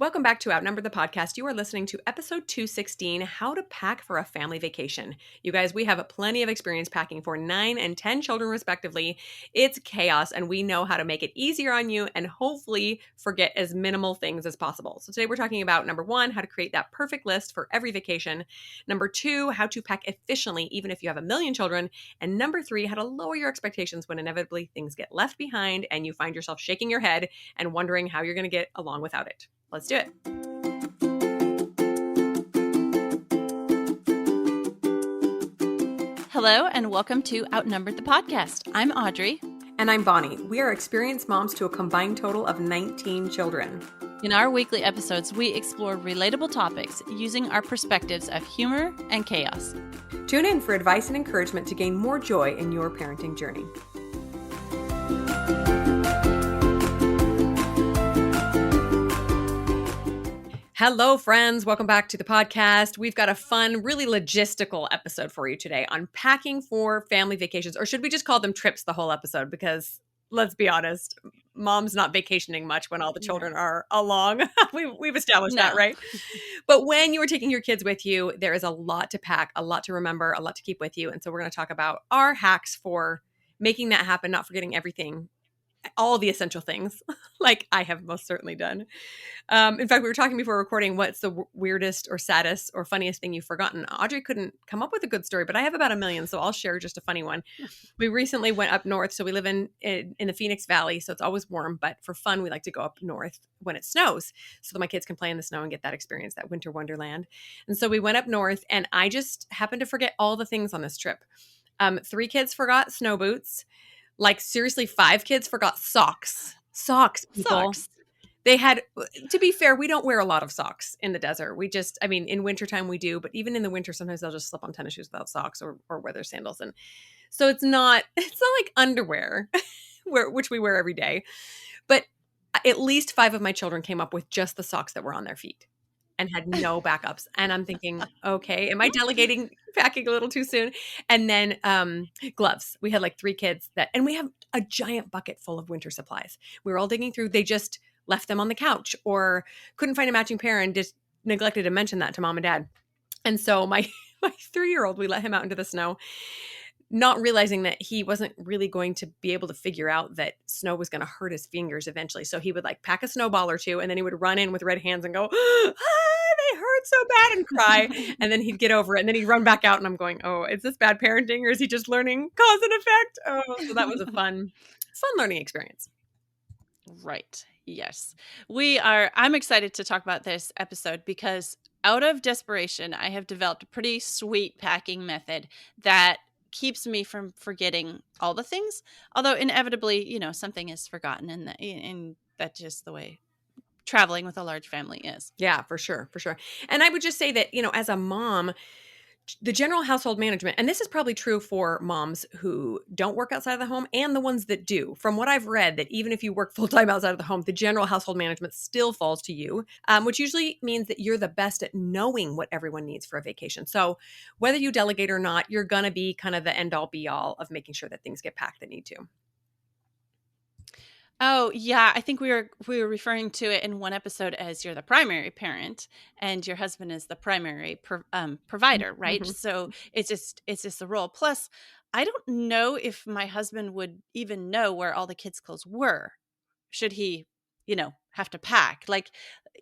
Welcome back to Outnumbered the podcast. You are listening to episode 216, How to Pack for a Family Vacation. You guys, we have plenty of experience packing for 9 and 10 children respectively. It's chaos, and we know how to make it easier on you and hopefully forget as minimal things as possible. So today we're talking about number 1, how to create that perfect list for every vacation. Number 2, how to pack efficiently even if you have a million children. And number 3, how to lower your expectations when inevitably things get left behind and you find yourself shaking your head and wondering how you're going to get along without it. Let's do it. Hello, and welcome to Outnumbered the podcast. I'm Audrey. And I'm Bonnie. We are experienced moms to a combined total of 19 children. In our weekly episodes, we explore relatable topics using our perspectives of humor and chaos. Tune in for advice and encouragement to gain more joy in your parenting journey. Hello, friends. Welcome back to the podcast. We've got a fun, really logistical episode for you today on packing for family vacations, or should we just call them trips the whole episode? Because let's be honest, mom's not vacationing much when all the children are along. We've established that, right? But when you are taking your kids with you, there is a lot to pack, a lot to remember, a lot to keep with you. And so we're going to talk about our hacks for making that happen, not forgetting everything, all the essential things, like I have most certainly done. In fact, we were talking before recording, what's the weirdest or saddest or funniest thing you've forgotten? Audrey couldn't come up with a good story, but I have about a million, so I'll share just a funny one. We recently went up north, so we live in the Phoenix Valley, so it's always warm, but for fun, we like to go up north when it snows so that my kids can play in the snow and get that experience, that winter wonderland. And so we went up north, and I just happened to forget all the things on this trip. 3 kids forgot snow boots. Like, seriously, 5 kids forgot socks. Socks, people. Socks. They had, to be fair, we don't wear a lot of socks in the desert. We just, I mean, in wintertime we do, but even in the winter, sometimes they'll just slip on tennis shoes without socks or wear their sandals. And so it's not like underwear, which we wear every day. But at least 5 of my children came up with just the socks that were on their feet and had no backups. And I'm thinking, okay, am I delegating packing a little too soon? And then gloves. We had like 3 kids and we have a giant bucket full of winter supplies. We were all digging through. They just left them on the couch or couldn't find a matching pair and just neglected to mention that to mom and dad. And so my 3-year-old, we let him out into the snow, not realizing that he wasn't really going to be able to figure out that snow was going to hurt his fingers eventually. So he would like pack a snowball or 2, and then he would run in with red hands and go, they hurt so bad, and cry. And then he'd get over it, and then he'd run back out, and I'm going, oh, is this bad parenting, or is he just learning cause and effect? Oh, so that was a fun learning experience. Right. Yes. I'm excited to talk about this episode because out of desperation, I have developed a pretty sweet packing method that keeps me from forgetting all the things. Although inevitably, something is forgotten, and that's just the way traveling with a large family is. Yeah, for sure. For sure. And I would just say that, as a mom, the general household management, and this is probably true for moms who don't work outside of the home and the ones that do. From what I've read, that even if you work full-time outside of the home, the general household management still falls to you, which usually means that you're the best at knowing what everyone needs for a vacation. So whether you delegate or not, you're going to be kind of the end-all be-all of making sure that things get packed that need to. Oh, yeah. I think we were referring to it in one episode as you're the primary parent and your husband is the primary provider, right? Mm-hmm. So it's just the role. Plus, I don't know if my husband would even know where all the kids' clothes were. Should he, have to pack? Like,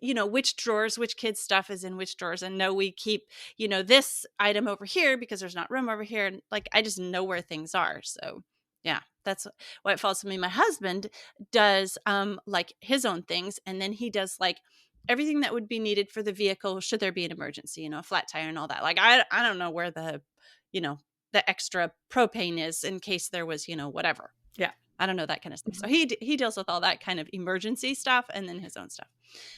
which drawers, which kids' stuff is in which drawers. And no, we keep, this item over here because there's not room over here. And like, I just know where things are. So yeah, that's why it falls to me. My husband does like his own things, and then he does like everything that would be needed for the vehicle should there be an emergency, a flat tire and all that. Like I don't know where the extra propane is in case there was, whatever. Yeah. I don't know that kind of stuff. So he deals with all that kind of emergency stuff and then his own stuff.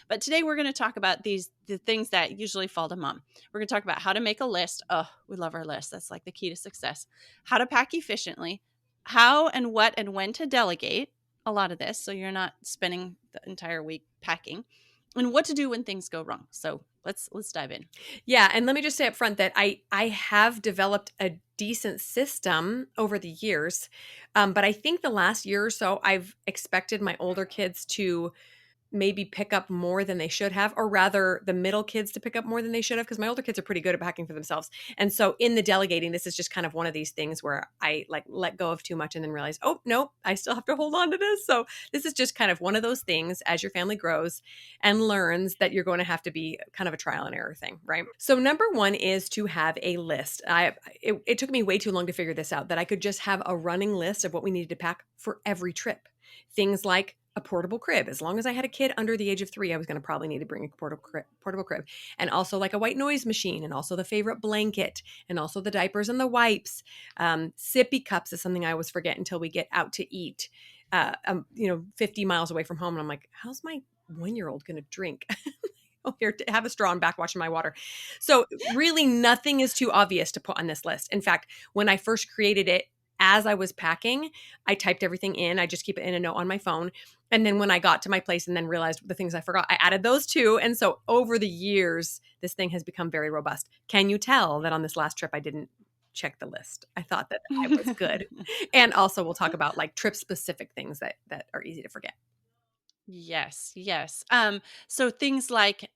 But today we're going to talk about the things that usually fall to mom. We're going to talk about how to make a list. Oh, we love our list. That's like the key to success. How to pack efficiently. How and what and when to delegate a lot of this so you're not spending the entire week packing, and what to do when things go wrong. So let's dive in. Yeah, and let me just say up front that I have developed a decent system over the years, but I think the last year or so I've expected my older kids to maybe pick up more than they should have, or rather the middle kids to pick up more than they should have, because my older kids are pretty good at packing for themselves. And so in the delegating, this is just kind of one of these things where I like let go of too much and then realize, oh, no, I still have to hold on to this. So this is just kind of one of those things as your family grows and learns that you're going to have to be kind of a trial and error thing, right? So number one is to have a list. It took me way too long to figure this out, that I could just have a running list of what we needed to pack for every trip. Things like a portable crib. As long as I had a kid under the age of 3, I was going to probably need to bring a portable crib, and also like a white noise machine, and also the favorite blanket, and also the diapers and the wipes. Sippy cups is something I always forget until we get out to eat, 50 miles away from home. And I'm like, how's my 1-year-old going to drink? Oh, here, have a straw and backwash my water. So really nothing is too obvious to put on this list. In fact, when I first created it, as I was packing, I typed everything in. I just keep it in a note on my phone. And then when I got to my place and then realized the things I forgot, I added those too. And so over the years, this thing has become very robust. Can you tell that on this last trip, I didn't check the list? I thought that I was good. And also we'll talk about like trip specific things that are easy to forget. Yes, yes. So things like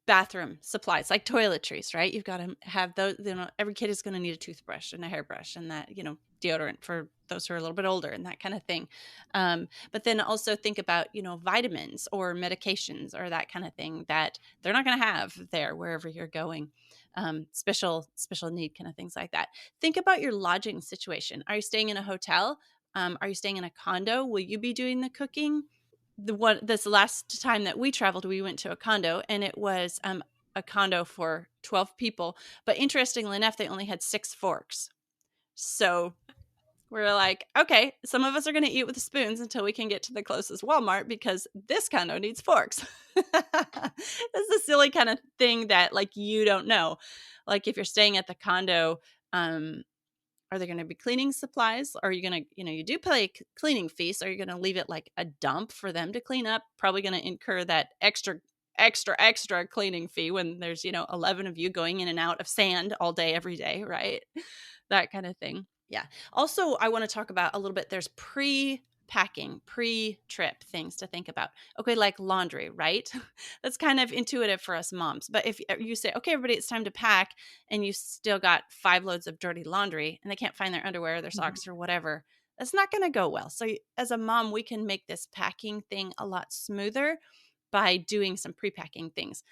bathroom supplies, like toiletries, right? You've got to have those. Every kid is going to need a toothbrush and a hairbrush, and that, deodorant for those who are a little bit older, and that kind of thing. But then also think about, vitamins or medications or that kind of thing that they're not going to have there wherever you're going. Special need kind of things like that. Think about your lodging situation. Are you staying in a hotel? Are you staying in a condo? Will you be doing the cooking? This last time that we traveled, we went to a condo, and it was a condo for 12 people. But interestingly enough, they only had 6 forks. So we're like, okay, some of us are going to eat with spoons until we can get to the closest Walmart, because this condo needs forks. That's a silly kind of thing that, like, you don't know. Like, if you're staying at the condo, are there going to be cleaning supplies? Are you going to, you do pay a cleaning fee, so are you going to leave it like a dump for them to clean up? Probably going to incur that extra cleaning fee when there's, 11 of you going in and out of sand all day, every day, right? That kind of thing. Yeah. Also, I want to talk about a little bit, there's pre-packing, pre-trip things to think about. Okay, like laundry, right? That's kind of intuitive for us moms. But if you say, okay, everybody, it's time to pack, and you still got 5 loads of dirty laundry and they can't find their underwear, their socks, or whatever, that's not going to go well. So as a mom, we can make this packing thing a lot smoother by doing some pre-packing things.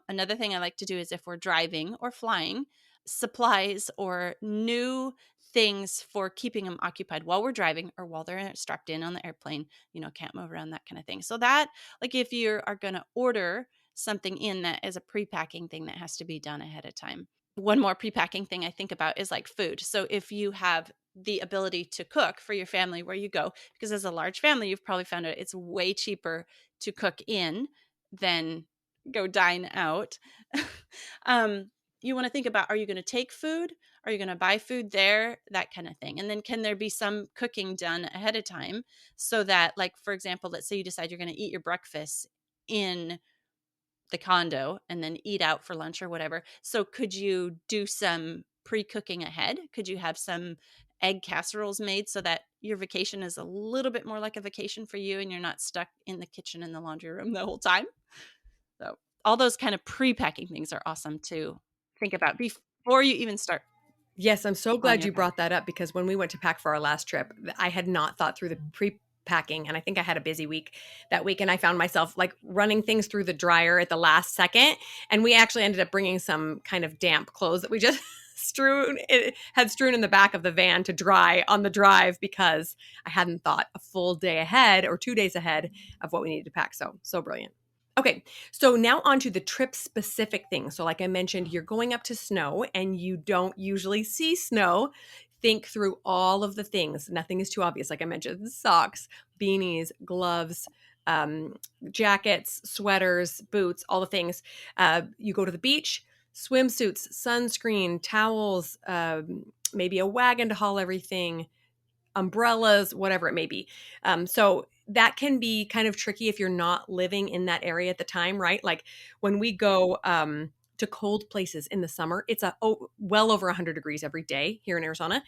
Another thing I like to do is, if we're driving or flying, supplies or new things for keeping them occupied while we're driving or while they're strapped in on the airplane, can't move around, that kind of thing. So that, like, if you are going to order something in, that is a pre-packing thing that has to be done ahead of time. One more pre-packing thing I think about is like food. So if you have the ability to cook for your family where you go, because as a large family, you've probably found out it's way cheaper to cook in than go dine out. You want to think about, are you going to take food? Are you going to buy food there? That kind of thing. And then can there be some cooking done ahead of time, so that, like, for example, let's say you decide you're going to eat your breakfast in the condo and then eat out for lunch or whatever. So could you do some pre-cooking ahead? Could you have some egg casseroles made so that your vacation is a little bit more like a vacation for you, and you're not stuck in the kitchen and the laundry room the whole time? So all those kind of pre-packing things are awesome to think about before you even start Yes, I'm so on glad your you pack. brought that up, because when we went to pack for our last trip, I had not thought through the pre-packing, and I think I had a busy week that week, and I found myself like running things through the dryer at the last second, and we actually ended up bringing some kind of damp clothes that we just had strewn in the back of the van to dry on the drive, because I hadn't thought a full day ahead or 2 days ahead of what we needed to pack. So brilliant. Okay, so now on to the trip specific things. So, like I mentioned, you're going up to snow and you don't usually see snow. Think through all of the things. Nothing is too obvious. Like I mentioned, socks, beanies, gloves, jackets, sweaters, boots, all the things. You go to the beach, swimsuits, sunscreen, towels, maybe a wagon to haul everything, umbrellas, whatever it may be. So that can be kind of tricky if you're not living in that area at the time, right? Like when we go to cold places in the summer, it's well over 100 degrees every day here in Arizona.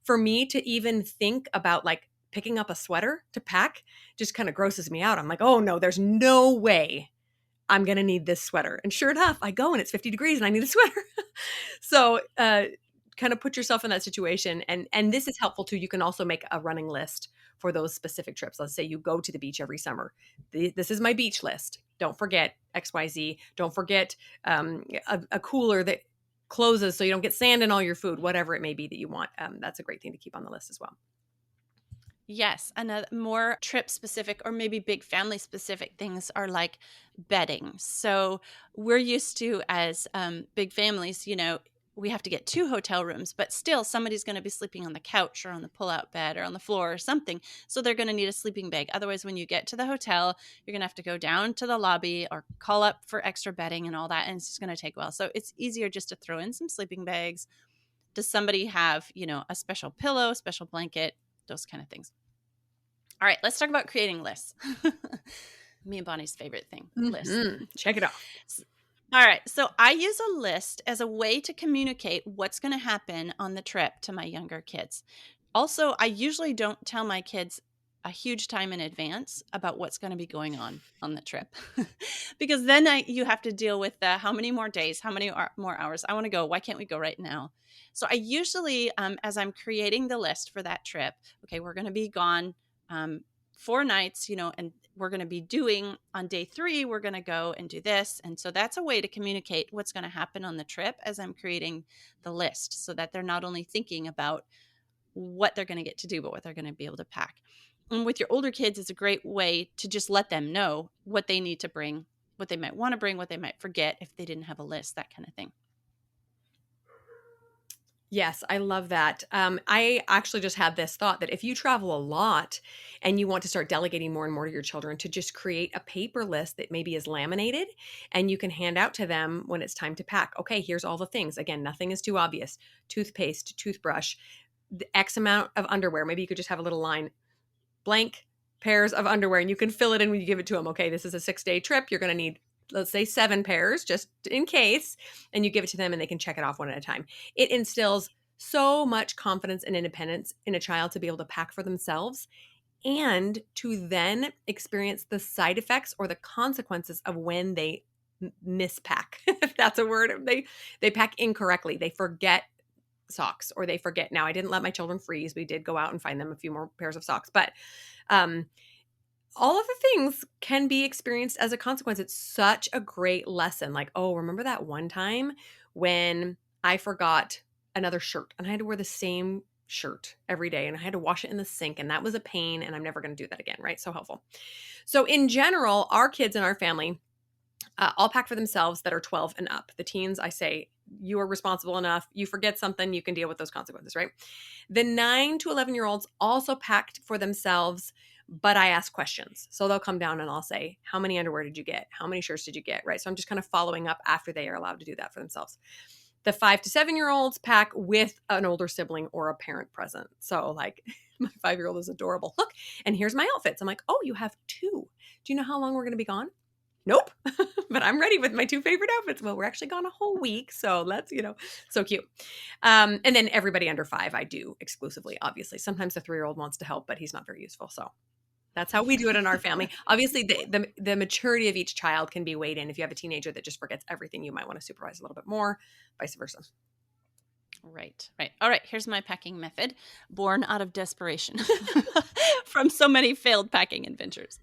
For me to even think about like picking up a sweater to pack just kind of grosses me out. I'm like, oh no, there's no way I'm going to need this sweater. And sure enough, I go and it's 50 degrees and I need a sweater. So, kind of put yourself in that situation. And this is helpful too. You can also make a running list for those specific trips. Let's say you go to the beach every summer. This is my beach list. Don't forget XYZ. Don't forget a cooler that closes so you don't get sand in all your food, whatever it may be that you want. That's a great thing to keep on the list as well. Yes, another more trip specific or maybe big family specific things are like bedding. So we're used to as big families, we have to get 2 hotel rooms, but still somebody's going to be sleeping on the couch or on the pull-out bed or on the floor or something. So they're going to need a sleeping bag. Otherwise, when you get to the hotel, you're going to have to go down to the lobby or call up for extra bedding and all that, and it's just going to take a while. So it's easier just to throw in some sleeping bags. Does somebody have, a special pillow, special blanket, those kind of things? All right, let's talk about creating lists. Me and Bonnie's favorite thing, lists. Check it off. All right, so I use a list as a way to communicate what's going to happen on the trip to my younger kids. Also, I usually don't tell my kids a huge time in advance about what's going to be going on the trip, because then you have to deal with the how many more days, how many more hours. I want to go. Why can't we go right now? So I usually, as I'm creating the list for that trip, okay, we're going to be gone 4 nights, and we're going to be doing on day 3, we're going to go and do this. And so that's a way to communicate what's going to happen on the trip as I'm creating the list, so that they're not only thinking about what they're going to get to do, but what they're going to be able to pack. And with your older kids, it's a great way to just let them know what they need to bring, what they might want to bring, what they might forget if they didn't have a list, that kind of thing. Yes, I love that. I actually just had this thought that if you travel a lot and you want to start delegating more and more to your children, to just create a paper list that maybe is laminated and you can hand out to them when it's time to pack. Okay, here's all the things. Again, nothing is too obvious. Toothpaste, toothbrush, the X amount of underwear. Maybe you could just have a little line, blank pairs of underwear, and you can fill it in when you give it to them. Okay, this is a 6-day trip. You're going to need, let's say, 7 pairs just in case, and you give it to them and they can check it off one at a time. It instills so much confidence and independence in a child to be able to pack for themselves and to then experience the side effects or the consequences of when they mispack, if that's a word. They pack incorrectly. They forget socks, or they forget. Now, I didn't let my children freeze. We did go out and find them a few more pairs of socks, but all of the things can be experienced as a consequence. It's such a great lesson. Like, oh, remember that one time when I forgot another shirt and I had to wear the same shirt every day and I had to wash it in the sink, and that was a pain, and I'm never going to do that again, right? So helpful. So in general, our kids in our family all pack for themselves that are 12 and up. The teens, I say, you are responsible enough. You forget something, you can deal with those consequences, right? The 9 to 11-year-olds also packed for themselves, but I ask questions. So they'll come down and I'll say, how many underwear did you get? How many shirts did you get? Right? So I'm just kind of following up after they are allowed to do that for themselves. The 5 to 7-year-olds pack with an older sibling or a parent present. So like my 5-year-old is adorable. Look, and here's my outfits. I'm like, oh, you have 2. Do you know how long we're going to be gone? Nope. But I'm ready with my 2 favorite outfits. Well, we're actually gone a whole week. So let's, so cute. And then everybody under 5, I do exclusively, obviously. Sometimes the 3-year-old wants to help, but he's not very useful. So that's how we do it in our family. Obviously, the maturity of each child can be weighed in. If you have a teenager that just forgets everything, you might want to supervise a little bit more, vice versa. Right. All right. Here's my packing method, born out of desperation from so many failed packing adventures.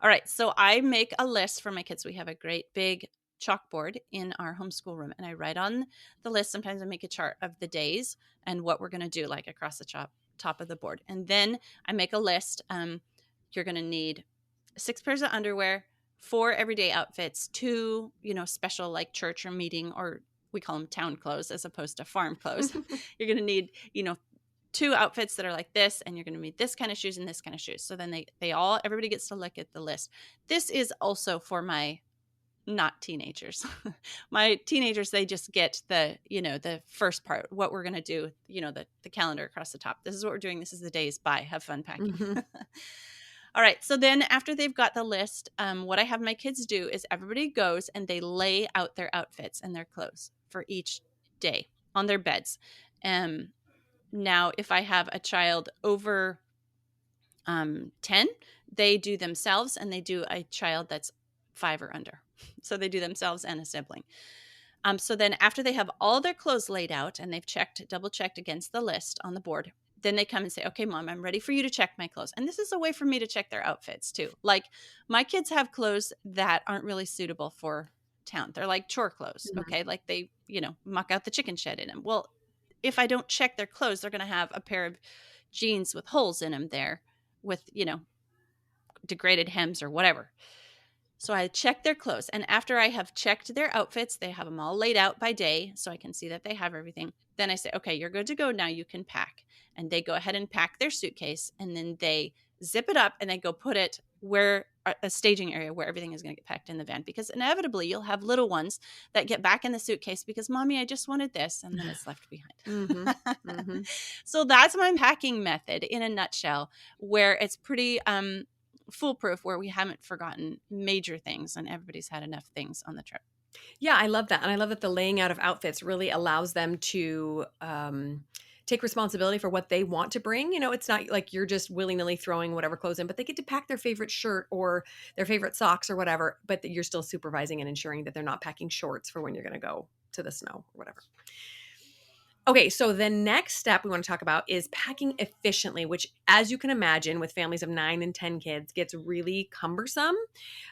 All right. So I make a list for my kids. We have a great big chalkboard in our homeschool room, and I write on the list. Sometimes I make a chart of the days and what we're going to do, like across the top of the board. And then I make a list. You're going to need 6 pairs of underwear, 4 everyday outfits, 2, special like church or meeting, or we call them town clothes as opposed to farm clothes. You're going to need, 2 outfits that are like this, and you're going to need this kind of shoes and this kind of shoes. So then everybody gets to look at the list. This is also for my not teenagers. My teenagers, they just get the first part, what we're going to do, the calendar across the top. This is what we're doing. This is the days. Bye. Have fun packing. Mm-hmm. All right. So then after they've got the list, what I have my kids do is everybody goes and they lay out their outfits and their clothes for each day on their beds. Now, if I have a child over 10, they do themselves, and they do a child that's 5 or under. So they do themselves and a sibling. So then after they have all their clothes laid out and they've double checked against the list on the board, then they come and say, okay, mom, I'm ready for you to check my clothes. And this is a way for me to check their outfits too. Like, my kids have clothes that aren't really suitable for town. They're like chore clothes. Mhm. Okay. Like, they, muck out the chicken shed in them. Well, if I don't check their clothes, they're going to have a pair of jeans with holes in them there with, degraded hems or whatever. So I check their clothes. And after I have checked their outfits, they have them all laid out by day so I can see that they have everything. Then I say, okay, you're good to go now. You can pack. And they go ahead and pack their suitcase, and then they zip it up and they go put it where a staging area where everything is going to get packed in the van, because inevitably you'll have little ones that get back in the suitcase because, mommy, I just wanted this. And then it's left Mhm. behind. Mhm. So that's my packing method in a nutshell, where it's pretty foolproof, where we haven't forgotten major things and everybody's had enough things on the trip. Yeah, I love that. And I love that the laying out of outfits really allows them to take responsibility for what they want to bring. It's not like you're just willy-nilly throwing whatever clothes in, but they get to pack their favorite shirt or their favorite socks or whatever, but that you're still supervising and ensuring that they're not packing shorts for when you're going to go to the snow or whatever. Okay, so the next step we want to talk about is packing efficiently, which, as you can imagine, with families of 9 and 10 kids, gets really cumbersome,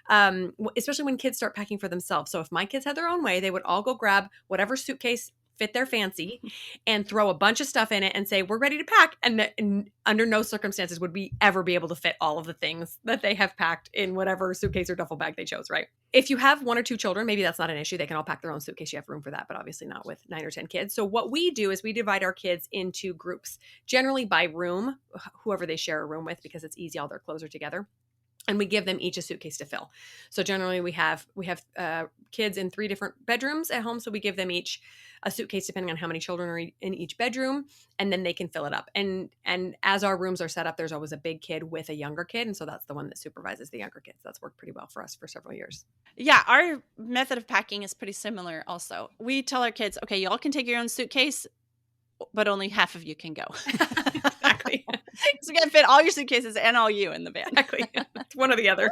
especially when kids start packing for themselves. So if my kids had their own way, they would all go grab whatever suitcase fit their fancy and throw a bunch of stuff in it and say, we're ready to pack. And under no circumstances would we ever be able to fit all of the things that they have packed in whatever suitcase or duffel bag they chose, right? If you have 1 or 2 children, maybe that's not an issue. They can all pack their own suitcase. You have room for that, but obviously not with 9 or 10 kids. So what we do is we divide our kids into groups, generally by room, whoever they share a room with, because it's easy. All their clothes are together. And we give them each a suitcase to fill. So generally we have kids in 3 different bedrooms at home. So we give them each a suitcase depending on how many children are in each bedroom, and then they can fill it up. And as our rooms are set up, there's always a big kid with a younger kid. And so that's the one that supervises the younger kids. That's worked pretty well for us for several years. Yeah, our method of packing is pretty similar also. We tell our kids, okay, y'all can take your own suitcase, but only half of you can go. Exactly. So we got to fit all your suitcases and all you in the van. Exactly. It's one or the other.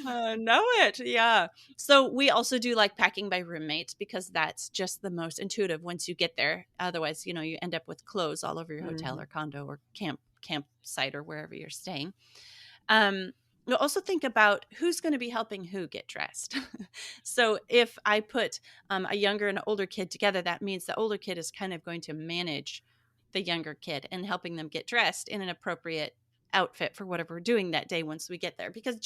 Know it. Yeah. So we also do like packing by roommate, because that's just the most intuitive once you get there. Otherwise, you end up with clothes all over your hotel or condo or campsite or wherever you're staying. You'll also think about who's going to be helping who get dressed. So if I put a younger and an older kid together, that means the older kid is kind of going to manage the younger kid and helping them get dressed in an appropriate outfit for whatever we're doing that day once we get there. Because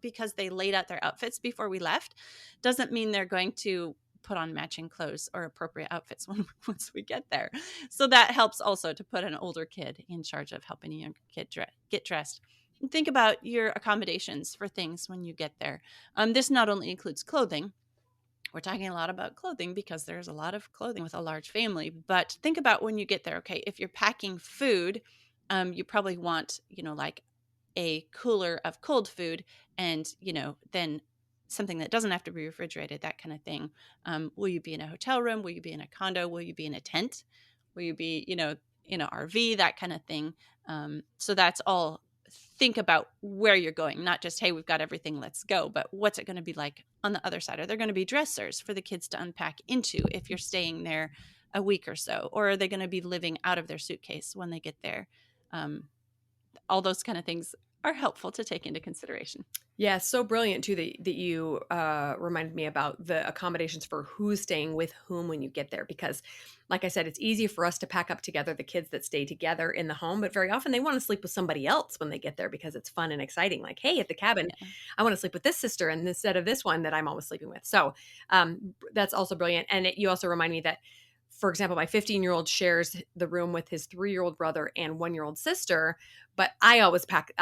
because they laid out their outfits before we left doesn't mean they're going to put on matching clothes or appropriate outfits once we get there. So that helps also to put an older kid in charge of helping a younger kid get dressed. And think about your accommodations for things when you get there. This not only includes clothing. We're talking a lot about clothing because there's a lot of clothing with a large family. But think about when you get there. Okay, if you're packing food, you probably want, like a cooler of cold food, and, then something that doesn't have to be refrigerated, that kind of thing. Will you be in a hotel room? Will you be in a condo? Will you be in a tent? Will you be, in an RV, that kind of thing? So that's all. Think about where you're going, not just, hey, we've got everything, let's go, but what's it going to be like on the other side? Are there going to be dressers for the kids to unpack into if you're staying there a week or so? Or are they going to be living out of their suitcase when they get there? All those kind of things are helpful to take into consideration. Yeah, so brilliant too that you reminded me about the accommodations for who's staying with whom when you get there. Because, like I said, it's easy for us to pack up together the kids that stay together in the home, but very often they want to sleep with somebody else when they get there because it's fun and exciting. Like, hey, at the cabin, Yeah. I want to sleep with this sister and instead of this one that I'm always sleeping with. So that's also brilliant. And you also remind me that, for example, my 15-year-old shares the room with his 3-year-old brother and 1-year-old sister, but I always pack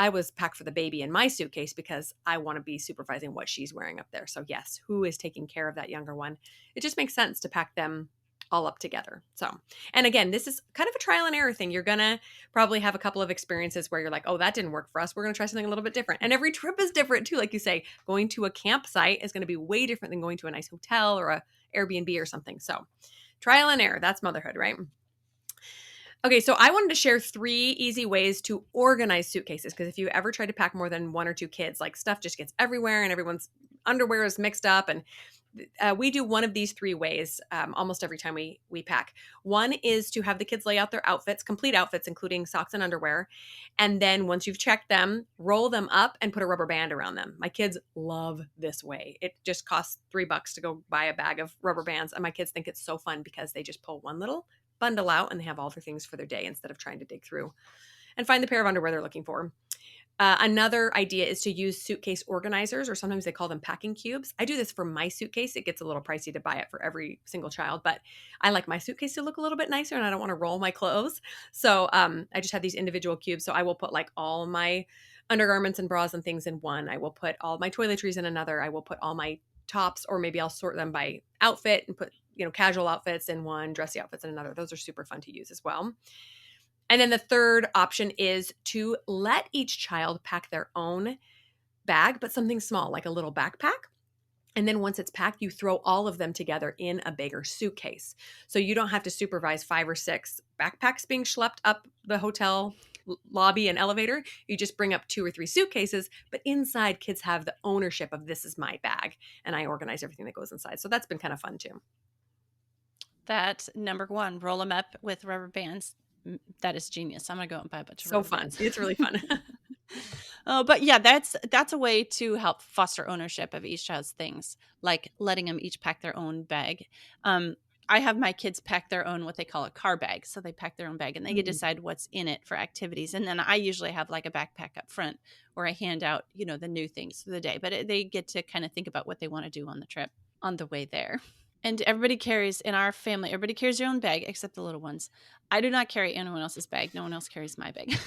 for the baby in my suitcase because I want to be supervising what she's wearing up there. So yes, who is taking care of that younger one? It just makes sense to pack them all up together. So, and again, this is kind of a trial and error thing. You're going to probably have a couple of experiences where you're like, oh, that didn't work for us. We're going to try something a little bit different. And every trip is different too. Like you say, going to a campsite is going to be way different than going to a nice hotel or a Airbnb or something. So trial and error, that's motherhood, right? Okay, so I wanted to share 3 easy ways to organize suitcases, because if you ever try to pack more than 1 or 2 kids, like, stuff just gets everywhere and everyone's underwear is mixed up, and we do one of these 3 ways, almost every time we pack. One is to have the kids lay out their outfits, complete outfits, including socks and underwear, and then once you've checked them, roll them up and put a rubber band around them. My kids love this way. It just costs $3 to go buy a bag of rubber bands, and my kids think it's so fun because they just pull one little bundle out and they have all their things for their day instead of trying to dig through and find the pair of underwear they're looking for. Another idea is to use suitcase organizers, or sometimes they call them packing cubes. I do this for my suitcase. It gets a little pricey to buy it for every single child, but I like my suitcase to look a little bit nicer and I don't want to roll my clothes. So I just have these individual cubes. So I will put like all my undergarments and bras and things in one. I will put all my toiletries in another. I will put all my tops, or maybe I'll sort them by outfit and put, casual outfits in one, dressy outfits in another. Those are super fun to use as well. And then the third option is to let each child pack their own bag, but something small, like a little backpack. And then once it's packed, you throw all of them together in a bigger suitcase. So you don't have to supervise 5 or 6 backpacks being schlepped up the hotel lobby and elevator. You just bring up 2 or 3 suitcases, but inside kids have the ownership of, this is my bag, and I organize everything that goes inside. So that's been kind of fun too. That number 1, roll them up with rubber bands. That is genius. I'm gonna go and buy a bunch of rubber fun. bands. It's really fun. Oh, but yeah, that's a way to help foster ownership of each child's things, like letting them each pack their own bag. I have my kids pack their own, what they call a car bag. So they pack their own bag and they get to decide what's in it for activities. And then I usually have like a backpack up front where I hand out, the new things for the day. But they get to kind of think about what they want to do on the trip on the way there. And everybody carries, in our family, everybody carries their own bag except the little ones. I do not carry anyone else's bag. No one else carries my bag.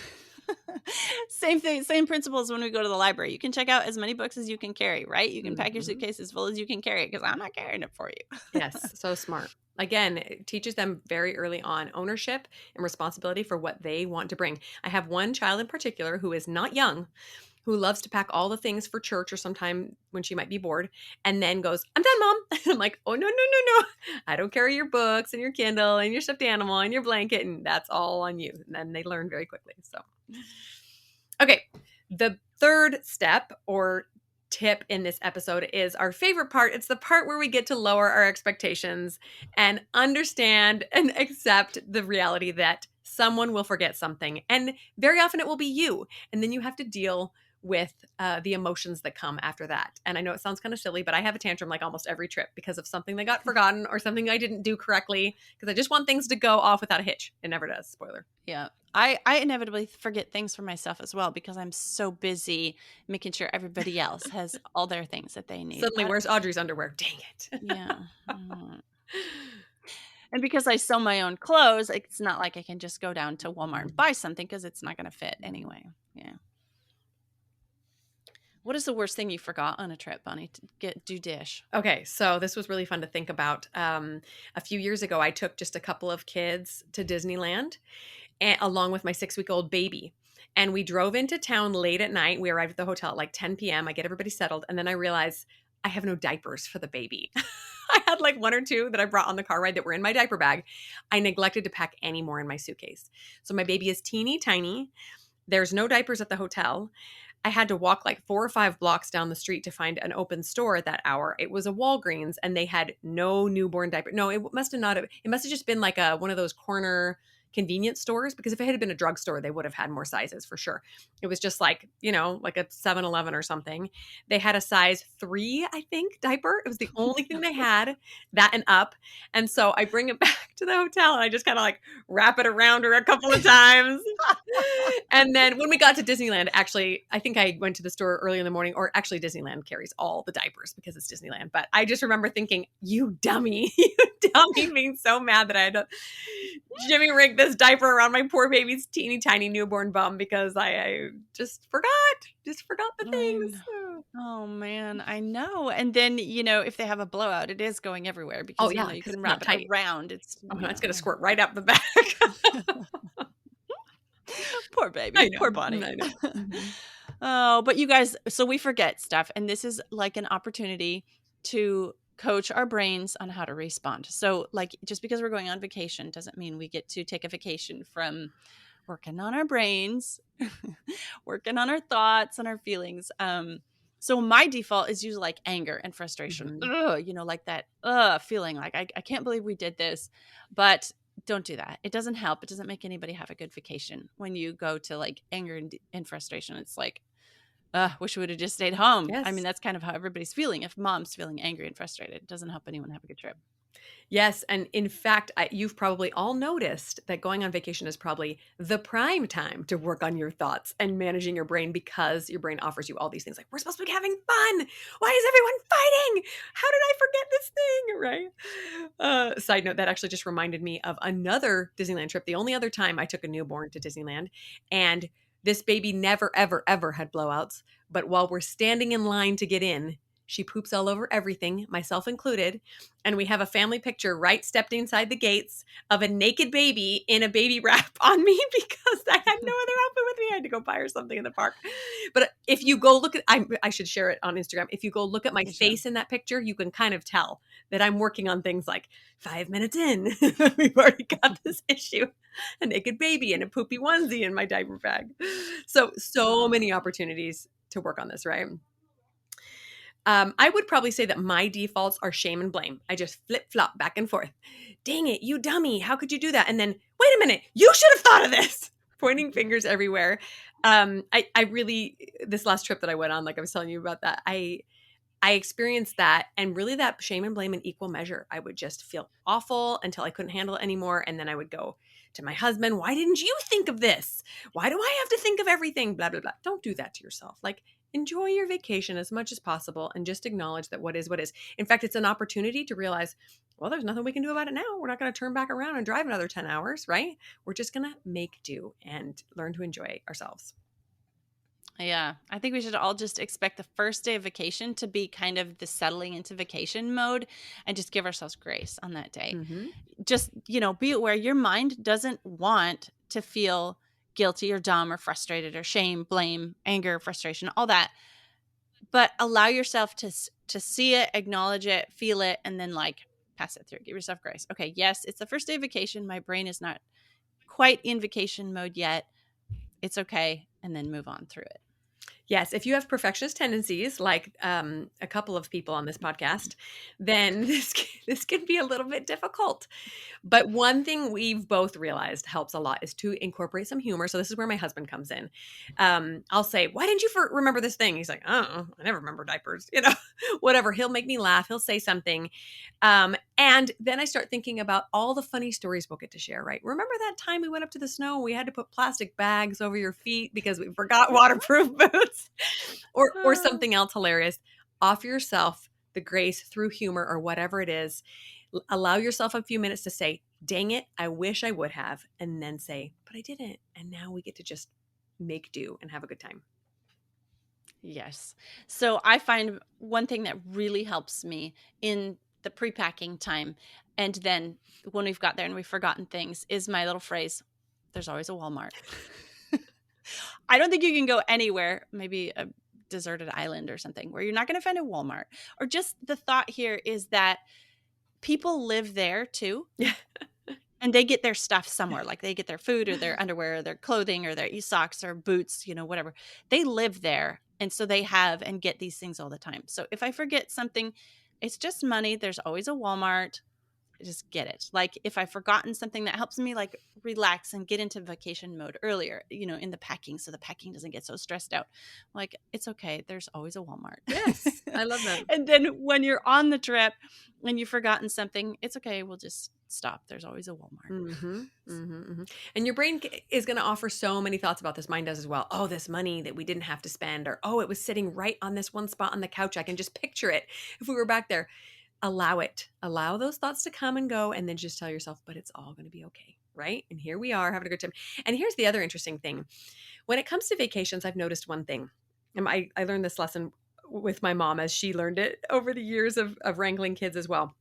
Same thing, same principles when we go to the library. You can check out as many books as you can carry, right? You can pack your suitcase as full as you can carry, because I'm not carrying it for you. Yes, so smart. Again, it teaches them very early on ownership and responsibility for what they want to bring. I have one child in particular who is not young, who loves to pack all the things for church or sometime when she might be bored, and then goes, "I'm done, Mom." I'm like, "Oh, no, no, no, no. I don't carry your books and your Kindle and your stuffed animal and your blanket, and that's all on you." And then they learn very quickly. So, okay, the third step or tip in this episode is our favorite part. It's the part where we get to lower our expectations and understand and accept the reality that someone will forget something. And very often it will be you. And then you have to deal with the emotions that come after that. And I know it sounds kind of silly, but I have a tantrum like almost every trip because of something that got forgotten or something I didn't do correctly, because I just want things to go off without a hitch. It never does. Spoiler. Yeah. I inevitably forget things for myself as well, because I'm so busy making sure everybody else has all their things that they need. Suddenly, where's Audrey's underwear? Dang it. Yeah. And because I sew my own clothes, it's not like I can just go down to Walmart and buy something, because it's not going to fit anyway. Yeah. What is the worst thing you forgot on a trip, Bonnie? Do dish. Okay, so this was really fun to think about. A few years ago, I took just a couple of kids to Disneyland, along with my 6-week-old baby. And we drove into town late at night. We arrived at the hotel at like 10 p.m. I get everybody settled. And then I realized I have no diapers for the baby. I had like 1 or 2 that I brought on the car ride that were in my diaper bag. I neglected to pack any more in my suitcase. So my baby is teeny tiny. There's no diapers at the hotel. I had to walk like 4 or 5 blocks down the street to find an open store at that hour. It was a Walgreens, and they had no newborn diaper. No, it must have just been like one of those corner convenience stores, because if it had been a drugstore, they would have had more sizes for sure. It was just like, like a 7-Eleven or something. They had a size 3, I think, diaper. It was the only thing they had, that and up. And so I bring it back to the hotel and I just kind of like wrap it around her a couple of times. And then when we got to Disneyland, actually, I think I went to the store early in the morning, or actually Disneyland carries all the diapers because it's Disneyland. But I just remember thinking, you dummy, you dummy, being so mad that I had to jimmy rig this diaper around my poor baby's teeny tiny newborn bum, because I just forgot the things. Oh man, I know. And then, if they have a blowout, it is going everywhere, because you can wrap it around. It's going to squirt right up the back. Poor baby. Poor Bonnie. I know. Oh, but you guys, so we forget stuff, and this is like an opportunity to coach our brains on how to respond. So, like, just because we're going on vacation doesn't mean we get to take a vacation from working on our brains, working on our thoughts and our feelings. So my default is usually like anger and frustration. Mhm. Ugh, like that feeling like I can't believe we did this. But don't do that. It doesn't help. It doesn't make anybody have a good vacation when you go to like anger and frustration. It's like, wish we would have just stayed home. I mean, Yes. that's kind of how everybody's feeling. If mom's feeling angry and frustrated, it doesn't help anyone have a good trip. Yes, and in fact, you've probably all noticed that going on vacation is probably the prime time to work on your thoughts and managing your brain because your brain offers you all these things like, we're supposed to be having fun. Why is everyone fighting? How did I forget this thing? Right? Side note, that actually just reminded me of another Disneyland trip. The only other time I took a newborn to Disneyland, and this baby never, ever, ever had blowouts. But while we're standing in line to get in, she poops all over everything, myself included. And we have a family picture right stepped inside the gates of a naked baby in a baby wrap on me because I had no other outfit with me. I had to go buy her something in the park. But if you go look at, I should share it on Instagram. If you go look at my You should. face in that picture, you can kind of tell that I'm working on things like 5 minutes in. We've already got this issue. A naked baby and a poopy onesie in my diaper bag. So many opportunities to work on this, right? I would probably say that my defaults are shame and blame. I just flip flop back and forth. Dang it, you dummy. How could you do that? And then, wait a minute, you should have thought of this. Pointing fingers everywhere. I really, this last trip that I went on, like I was telling you about that, I experienced that, and really that shame and blame in equal measure. I would just feel awful until I couldn't handle it anymore. And then I would go to my husband, why didn't you think of this? Why do I have to think of everything? Blah, blah, blah. Don't do that to yourself. Like, enjoy your vacation as much as possible and just acknowledge that what is, what is. In fact, it's an opportunity to realize, well, there's nothing we can do about it now. We're not going to turn back around and drive another 10 hours, right? We're just going to make do and learn to enjoy ourselves. Yeah, I think we should all just expect the first day of vacation to be kind of the settling into vacation mode and just give ourselves grace on that day. Mm-hmm. Just, be aware your mind doesn't want to feel guilty or dumb or frustrated or shame, blame, anger, frustration, all that. But allow yourself to see it, acknowledge it, feel it, and then like pass it through. Give yourself grace. Okay, yes, it's the first day of vacation. My brain is not quite in vacation mode yet. It's okay, and then move on through it. Yes, if you have perfectionist tendencies, like a couple of people on this podcast, then this can be a little bit difficult. But one thing we've both realized helps a lot is to incorporate some humor. So this is where my husband comes in. I'll say, "Why didn't you remember this thing?" He's like, "Oh, I never remember diapers." Whatever. He'll make me laugh. He'll say something, and then I start thinking about all the funny stories we'll get to share. Right? Remember that time we went up to the snow and we had to put plastic bags over your feet because we forgot waterproof boots, or something else hilarious. Offer yourself the grace through humor or whatever it is. Allow yourself a few minutes to say, dang it, I wish I would have. And then say, but I didn't. And now we get to just make do and have a good time. Yes. So I find one thing that really helps me in the pre-packing time, and then when we've got there and we've forgotten things, is my little phrase, there's always a Walmart. I don't think you can go anywhere, maybe a deserted island or something, where you're not going to find a Walmart. Or just the thought here is that people live there too. Yeah. And they get their stuff somewhere, like they get their food or their underwear or their clothing or their socks or boots, whatever. They live there. And so they have and get these things all the time. So if I forget something, it's just money. There's always a Walmart. Just get it. Like if I've forgotten something, that helps me like relax and get into vacation mode earlier, in the packing, so the packing doesn't get so stressed out. Like, it's okay. There's always a Walmart. Yes, I love that. And then when you're on the trip and you've forgotten something, it's okay. We'll just stop. There's always a Walmart. Mm-hmm, mm-hmm, mm-hmm. And your brain is going to offer so many thoughts about this. Mine does as well. Oh, this money that we didn't have to spend, or oh, it was sitting right on this one spot on the couch. I can just picture it if we were back there. Allow it. Allow those thoughts to come and go, and then just tell yourself, but it's all going to be okay, right? And here we are having a good time. And here's the other interesting thing. When it comes to vacations, I've noticed one thing. And I learned this lesson with my mom as she learned it over the years of wrangling kids as well.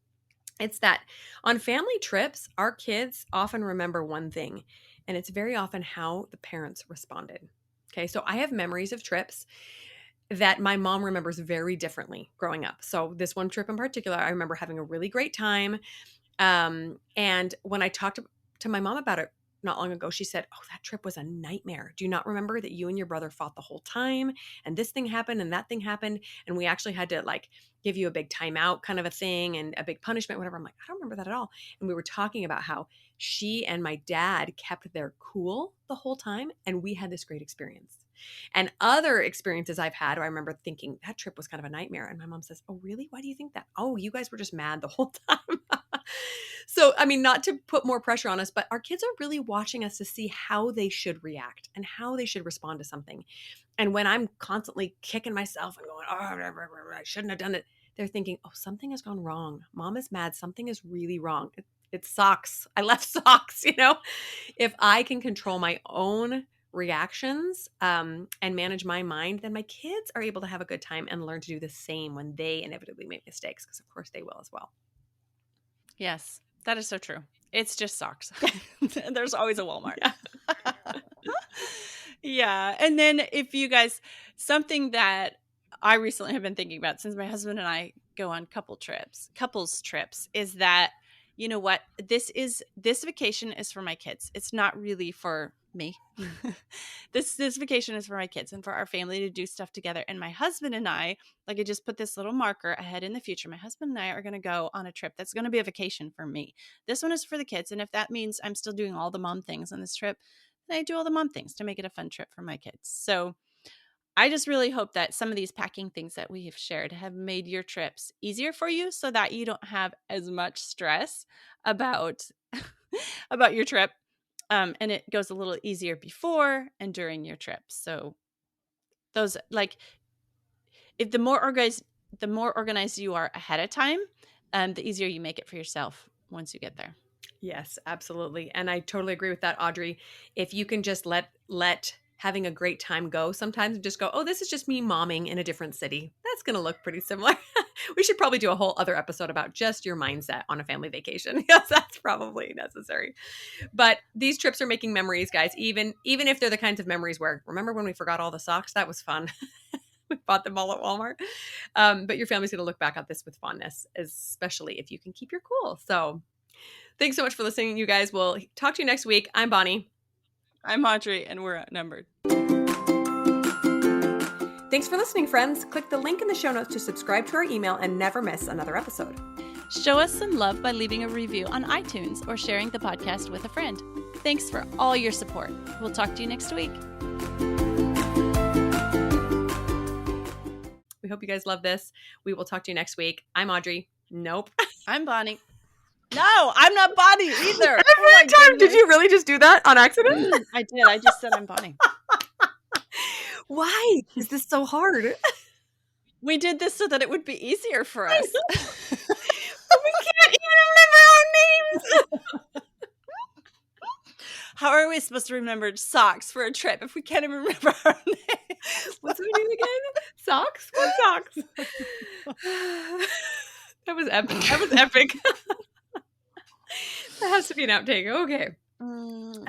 It's that on family trips, our kids often remember one thing, and it's very often how the parents responded. Okay, so I have memories of trips that my mom remembers very differently growing up. So this one trip in particular, I remember having a really great time. And when I talked to my mom about it not long ago, she said, "Oh, that trip was a nightmare. Do you not remember that you and your brother fought the whole time? And this thing happened and that thing happened. And we actually had to like give you a big timeout kind of a thing and a big punishment, whatever." I'm like, I don't remember that at all. And we were talking about how she and my dad kept their cool the whole time. And we had this great experience. And other experiences I've had, I remember thinking that trip was kind of a nightmare. And my mom says, "Oh, really? Why do you think that?" "Oh, you guys were just mad the whole time." So, I mean, not to put more pressure on us, but our kids are really watching us to see how they should react and how they should respond to something. And when I'm constantly kicking myself and going, "Oh, I shouldn't have done it," they're thinking, "Oh, something has gone wrong. Mom is mad. Something is really wrong. It's socks. I left socks." If I can control my own reactions and manage my mind, then my kids are able to have a good time and learn to do the same when they inevitably make mistakes, because of course they will as well. Yes, that is so true. It's just socks. There's always a Walmart. Yeah. Yeah. And then if you guys, something that I recently have been thinking about since my husband and I go on couples trips, is that, you know what, this vacation is for my kids. It's not really for me. This vacation is for my kids and for our family to do stuff together. And my husband and I, like, I just put this little marker ahead in the future. My husband and I are going to go on a trip that's going to be a vacation for me. This one is for the kids. And if that means I'm still doing all the mom things on this trip, then I do all the mom things to make it a fun trip for my kids. So I just really hope that some of these packing things that we have shared have made your trips easier for you, so that you don't have as much stress about about your trip. And it goes a little easier before and during your trip. So those, like, if the more organized you are ahead of time, the easier you make it for yourself once you get there. Yes, absolutely. And I totally agree with that, Audrey. If you can just let having a great time go sometimes and just go, "Oh, this is just me momming in a different city." That's going to look pretty similar. We should probably do a whole other episode about just your mindset on a family vacation. Yes, that's probably necessary. But these trips are making memories, guys, even if they're the kinds of memories where, remember when we forgot all the socks? That was fun. We bought them all at Walmart. But your family's going to look back at this with fondness, especially if you can keep your cool. So thanks so much for listening, you guys. We'll talk to you next week. I'm Bonnie. I'm Audrey, and we're outnumbered. Thanks for listening, friends. Click the link in the show notes to subscribe to our email and never miss another episode. Show us some love by leaving a review on iTunes or sharing the podcast with a friend. Thanks for all your support. We'll talk to you next week. We hope you guys love this. We will talk to you next week. I'm Audrey. Nope. I'm Bonnie. No, I'm not Bonnie either. Every time. Did you really just do that on accident? I did. I just said I'm Bonnie. Why is this so hard? We did this so that it would be easier for us. But we can't even remember our names. How are we supposed to remember socks for a trip if we can't even remember our names? What's our name again? Socks? What socks? That was epic. That was epic. That has to be an outtake. Okay.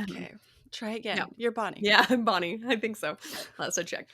Okay. Try again. No. You're Bonnie. Yeah, I'm Bonnie. I think so. So check.